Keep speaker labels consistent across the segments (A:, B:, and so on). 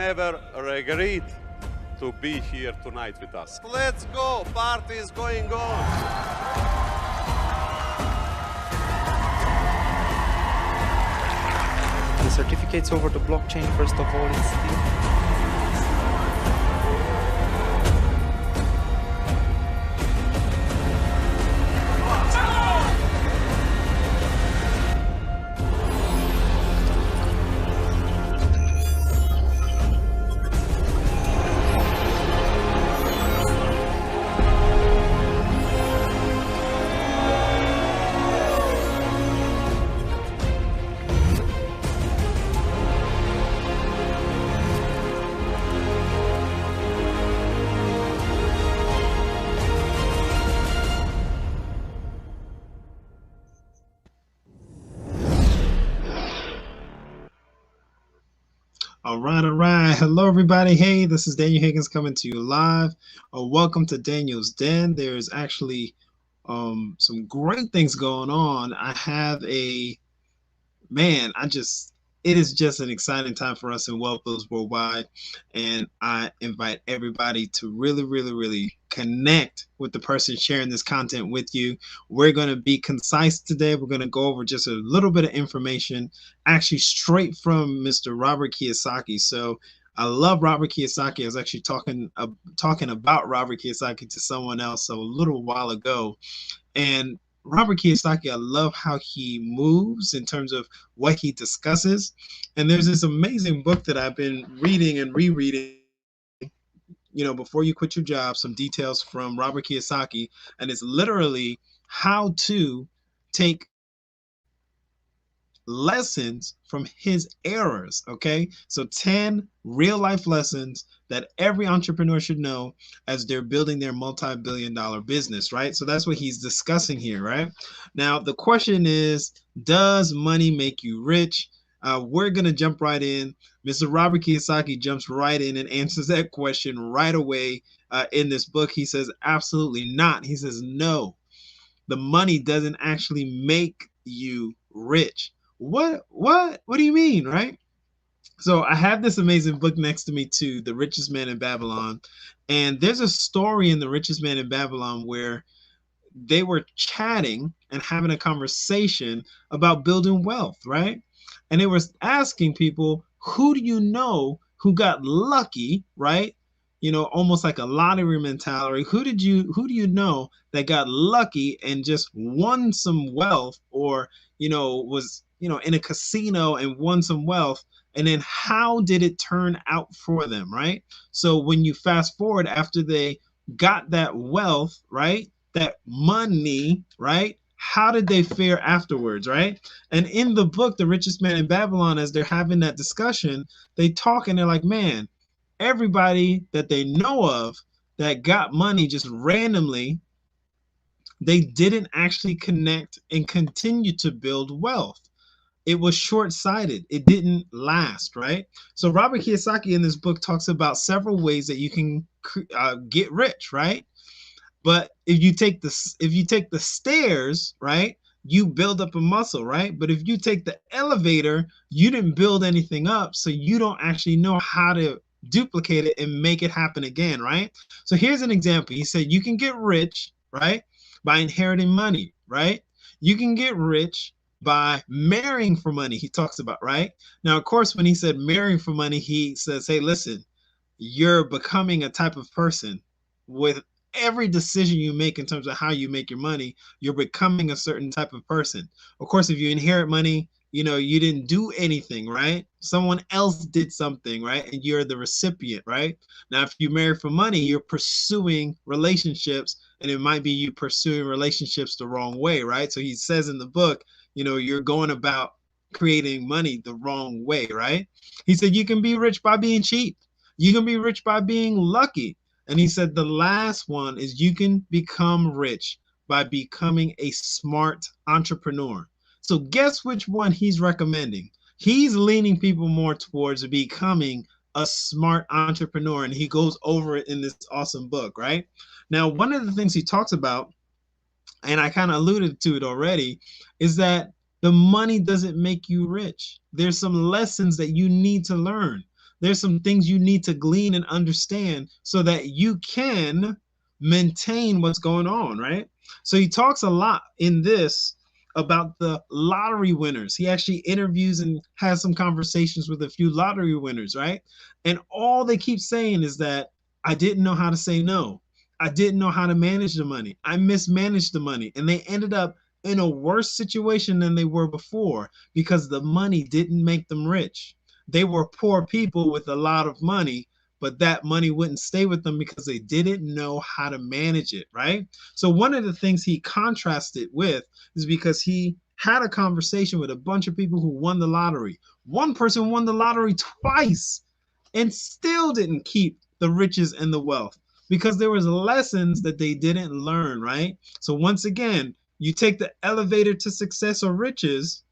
A: never regret to be here tonight with us. Let's go, party is going on.
B: The certificates over the blockchain, first of all, it's still
C: All right. Hello, everybody. Hey, this is Daniel Higgins coming to you live. Welcome to Daniel's Den. There's actually some great things going on. I have it is just an exciting time for us in Wealth Builders Worldwide. And I invite everybody to really connect with the person sharing this content with you. We're going to be concise today. We're going to go over just a little bit of information, actually straight from Mr. Robert Kiyosaki. So I love Robert Kiyosaki. I was actually talking about Robert Kiyosaki to someone else a little while ago. And Robert Kiyosaki, I love how he moves in terms of what he discusses. And there's this amazing book that I've been reading and rereading, Before You Quit Your Job, some details from Robert Kiyosaki. And it's literally how to take lessons from his errors. Okay, so 10 real life lessons that every entrepreneur should know as they're building their multi-billion-dollar business, right? So that's what he's discussing here, right? Now the question is, does money make you rich? We're gonna jump right in. Mr. Robert Kiyosaki jumps right in and answers that question right away in this book. He says absolutely not. He says no, the money doesn't actually make you rich. What do you mean, right? So I have this amazing book next to me too, The Richest Man in Babylon. And there's a story in The Richest Man in Babylon where they were chatting and having a conversation about building wealth, right? And they were asking people, who do you know who got lucky, right? Almost like a lottery mentality. Who do you know that got lucky and just won some wealth, or was in a casino and won some wealth? And then how did it turn out for them, right? So when you fast forward after they got that wealth, right, that money, right, how did they fare afterwards, right? And in the book, The Richest Man in Babylon, as they're having that discussion, they talk and they're like, man, everybody that they know of that got money just randomly, they didn't actually connect and continue to build wealth. It was short-sighted. It didn't last, right? So Robert Kiyosaki in this book talks about several ways that you can get rich, right? But if you take the stairs, right, you build up a muscle, right? But if you take the elevator, you didn't build anything up, so you don't actually know how to duplicate it and make it happen again, right? So here's an example. He said you can get rich, right, by inheriting money, right? You can get rich by marrying for money, he talks about, right? Now, of course, when he said marrying for money, he says, hey, listen, you're becoming a type of person. With every decision you make in terms of how you make your money, you're becoming a certain type of person. Of course, if you inherit money, you didn't do anything, right? Someone else did something, right? And you're the recipient, right? Now, if you marry for money, you're pursuing relationships, and it might be you pursuing relationships the wrong way, right? So he says in the book, you're going about creating money the wrong way, right? He said you can be rich by being cheap. You can be rich by being lucky. And he said the last one is you can become rich by becoming a smart entrepreneur. So guess which one he's recommending? He's leaning people more towards becoming a smart entrepreneur, and he goes over it in this awesome book, right? Now, one of the things he talks about, and I kind of alluded to it already, is that the money doesn't make you rich. There's some lessons that you need to learn. There's some things you need to glean and understand so that you can maintain what's going on, right? So he talks a lot in this about the lottery winners. He actually interviews and has some conversations with a few lottery winners, right? And all they keep saying is that I didn't know how to say no. I didn't know how to manage the money. I mismanaged the money. And they ended up in a worse situation than they were before because the money didn't make them rich. They were poor people with a lot of money, but that money wouldn't stay with them because they didn't know how to manage it, right? So one of the things he contrasted with is because he had a conversation with a bunch of people who won the lottery. One person won the lottery twice and still didn't keep the riches and the wealth because there was lessons that they didn't learn, right? So once again, you take the elevator to success or riches,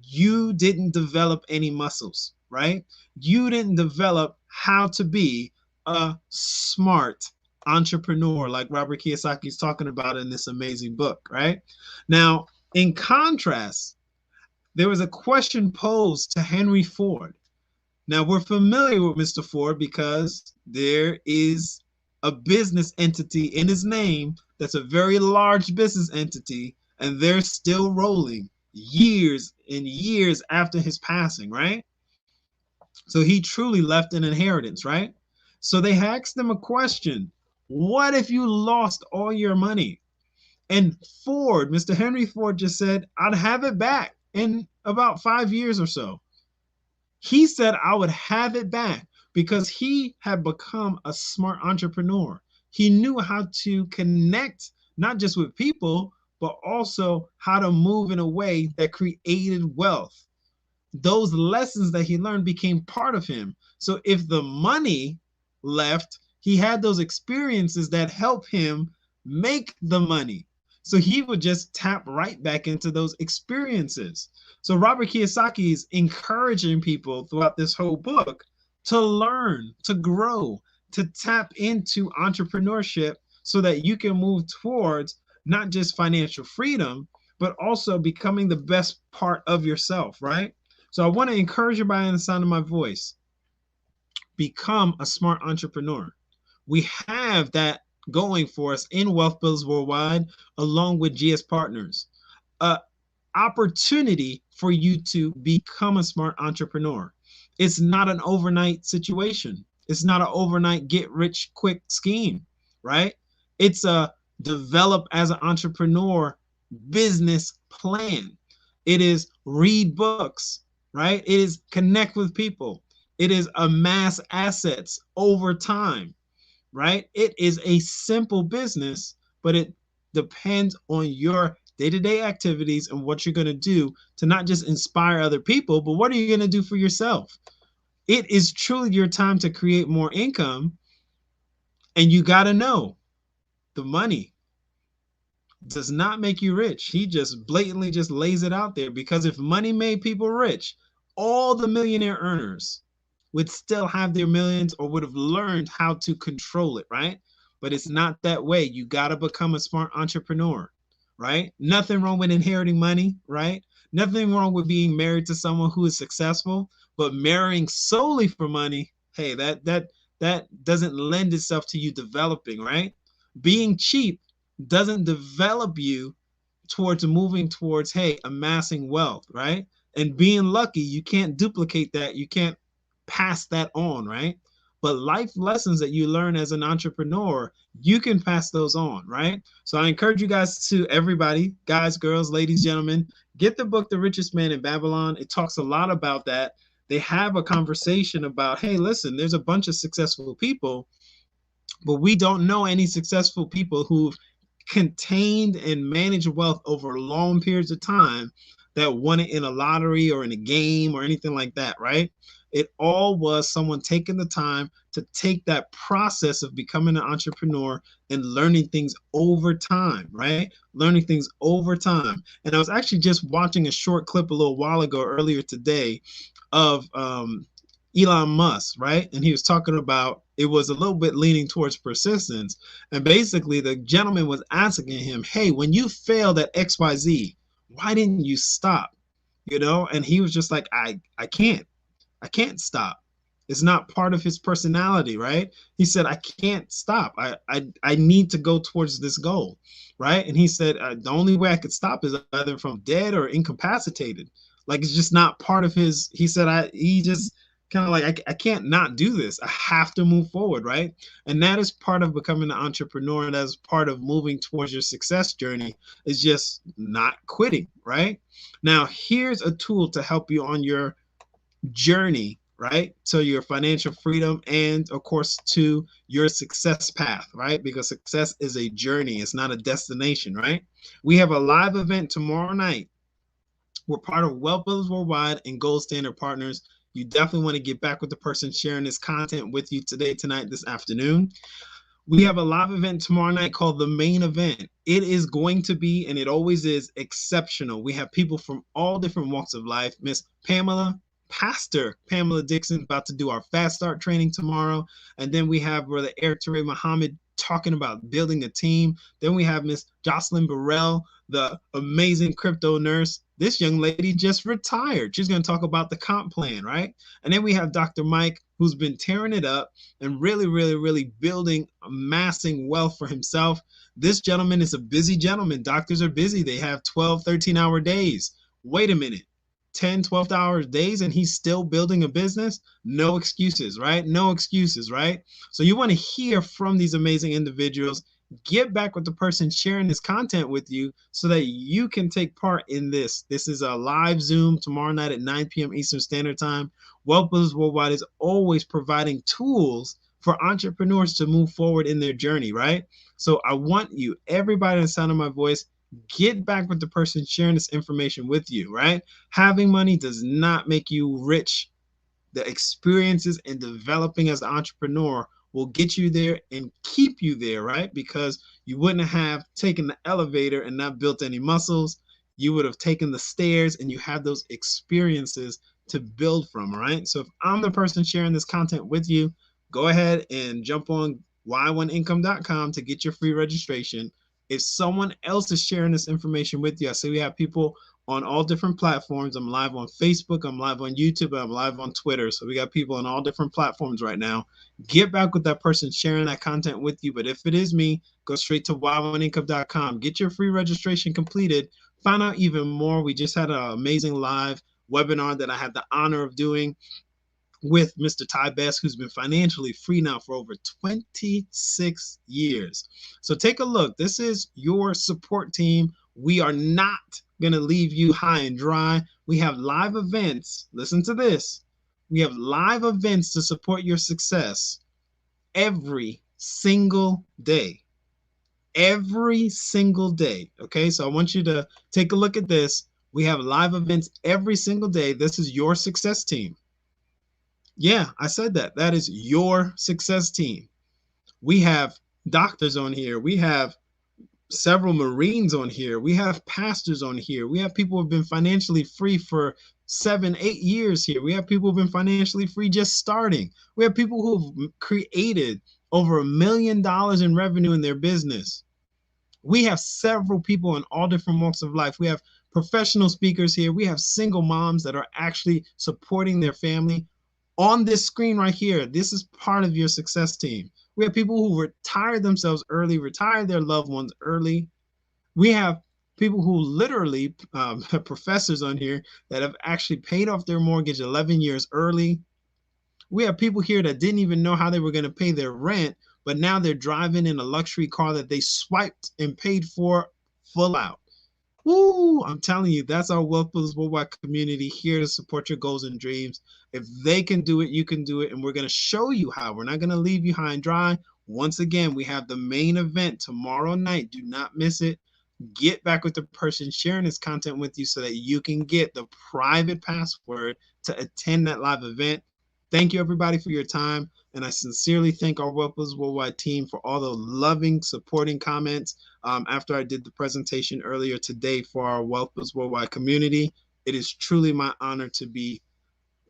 C: you didn't develop any muscles, right? You didn't develop how to be a smart entrepreneur like Robert Kiyosaki is talking about in this amazing book, right? Now, in contrast, there was a question posed to Henry Ford. Now, we're familiar with Mr. Ford because there is a business entity in his name that's a very large business entity, and they're still rolling years and years after his passing, right? So he truly left an inheritance, right? So they asked him a question. What if you lost all your money? And Ford, Mr. Henry Ford, just said, I'd have it back in about 5 years or so. He said I would have it back because he had become a smart entrepreneur. He knew how to connect not just with people, but also how to move in a way that created wealth. Those lessons that he learned became part of him. So if the money left, he had those experiences that help him make the money. So he would just tap right back into those experiences. So Robert Kiyosaki is encouraging people throughout this whole book to learn, to grow, to tap into entrepreneurship so that you can move towards not just financial freedom, but also becoming the best part of yourself, right? So I want to encourage everybody in the sound of my voice, become a smart entrepreneur. We have that going for us in Wealth Builders Worldwide, along with GS Partners. Opportunity for you to become a smart entrepreneur. It's not an overnight situation. It's not an overnight get rich quick scheme, right? It's a develop as an entrepreneur business plan. It is read books, right? It is connect with people. It is amass assets over time, right? It is a simple business, but it depends on your day-to-day activities and what you're going to do to not just inspire other people, but what are you going to do for yourself? It is truly your time to create more income, and you got to know the money does not make you rich. He just blatantly just lays it out there, because if money made people rich, all the millionaire earners would still have their millions or would have learned how to control it, right? But it's not that way. You got to become a smart entrepreneur, right? Nothing wrong with inheriting money, right? Nothing wrong with being married to someone who is successful, but marrying solely for money, hey, that doesn't lend itself to you developing, right? Being cheap doesn't develop you towards moving towards, hey, amassing wealth, right? And being lucky, you can't duplicate that. You can't pass that on, right? But life lessons that you learn as an entrepreneur, you can pass those on, right? So I encourage you guys to, everybody, guys, girls, ladies, gentlemen, get the book, The Richest Man in Babylon. It talks a lot about that. They have a conversation about, hey, listen, there's a bunch of successful people, but we don't know any successful people who've contained and managed wealth over long periods of time that won it in a lottery or in a game or anything like that, right? It all was someone taking the time to take that process of becoming an entrepreneur and learning things over time, right? Learning things over time. And I was actually just watching a short clip a little while ago, earlier today, of Elon Musk, right? And he was talking about, it was a little bit leaning towards persistence. And basically the gentleman was asking him, hey, when you failed at XYZ, why didn't you stop? You know, and he was just like, I can't stop. It's not part of his personality, right? He said, I can't stop. I need to go towards this goal, right? And he said, the only way I could stop is either from dead or incapacitated. Like it's just not part of his. He said, he just kind of like, I can't not do this. I have to move forward, right? And that is part of becoming an entrepreneur. And that's part of moving towards your success journey is just not quitting, right? Now, here's a tool to help you on your journey, right? To your financial freedom and of course to your success path, right? Because success is a journey, it's not a destination, right? We have a live event tomorrow night. We're part of Wealth Builders Worldwide and Gold Standard Partners. You definitely want to get back with the person sharing this content with you today, tonight, this afternoon. We have a live event tomorrow night called The Main Event. It is going to be, and it always is, exceptional. We have people from all different walks of life. Miss Pastor Pamela Dixon about to do our Fast Start training tomorrow. And then we have Brother Eric Teray Muhammad talking about building a team. Then we have Miss Jocelyn Burrell, the amazing crypto nurse. This young lady just retired. She's going to talk about the comp plan, right? And then we have Dr. Mike, who's been tearing it up and really building, amassing wealth for himself. This gentleman is a busy gentleman. Doctors are busy. They have 12, 13-hour days. Wait a minute. 10, 12 hour days and he's still building a business? No excuses, right? No excuses, right? So you want to hear from these amazing individuals. Get back with the person sharing this content with you so that you can take part in this. This is a live Zoom tomorrow night at 9 p.m. Eastern Standard Time. Wealth Builders Worldwide is always providing tools for entrepreneurs to move forward in their journey, right? So I want you, everybody in the sound of my voice, get back with the person sharing this information with you, right? Having money does not make you rich. The experiences and developing as an entrepreneur will get you there and keep you there, right? Because you wouldn't have taken the elevator and not built any muscles. You would have taken the stairs and you have those experiences to build from, right? So if I'm the person sharing this content with you, go ahead and jump on y1income.com to get your free registration. If someone else is sharing this information with you, I see we have people on all different platforms. I'm live on Facebook, I'm live on YouTube, I'm live on Twitter. So we got people on all different platforms right now. Get back with that person sharing that content with you. But if it is me, go straight to y1income.com. Get your free registration completed. Find out even more. We just had an amazing live webinar that I had the honor of doing with Mr. Ty Best, who's been financially free now for over 26 years. So take a look. This is your support team. We are not going to leave you high and dry. We have live events. Listen to this. We have live events to support your success every single day. Every single day. Okay, so I want you to take a look at this. We have live events every single day. This is your success team. Yeah, I said that. That is your success team. We have doctors on here. We have several Marines on here. We have pastors on here. We have people who have been financially free for 7, 8 years here. We have people who've been financially free just starting. We have people who've created over $1 million in revenue in their business. We have several people in all different walks of life. We have professional speakers here. We have single moms that are actually supporting their family. On this screen right here, this is part of your success team. We have people who retired themselves early, retired their loved ones early. We have people who literally, professors on here that have actually paid off their mortgage 11 years early. We have people here that didn't even know how they were going to pay their rent, but now they're driving in a luxury car that they swiped and paid for full out. Woo! I'm telling you, that's our Wealth Builders Worldwide community here to support your goals and dreams. If they can do it, you can do it. And we're going to show you how. We're not going to leave you high and dry. Once again, we have the main event tomorrow night. Do not miss it. Get back with the person sharing this content with you so that you can get the private password to attend that live event. Thank you, everybody, for your time. And I sincerely thank our Wealth Builders Worldwide team for all the loving, supporting comments after I did the presentation earlier today for our Wealth Builders Worldwide community. It is truly my honor to be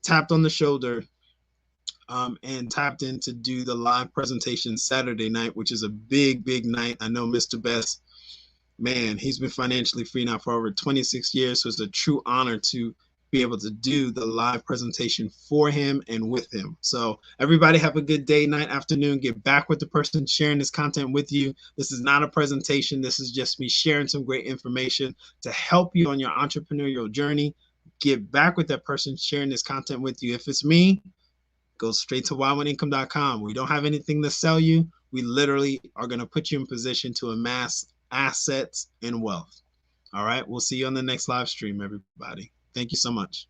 C: tapped on the shoulder and tapped in to do the live presentation Saturday night, which is a big, big night. I know Mr. Best, man, he's been financially free now for over 26 years. So it's a true honor to be able to do the live presentation for him and with him. So everybody have a good day, night, afternoon. Get back with the person sharing this content with you. This is not a presentation. This is just me sharing some great information to help you on your entrepreneurial journey. Get back with that person sharing this content with you. If it's me, go straight to wildoneincome.com. We don't have anything to sell you. We literally are going to put you in position to amass assets and wealth. All right. We'll see you on the next live stream, everybody. Thank you so much.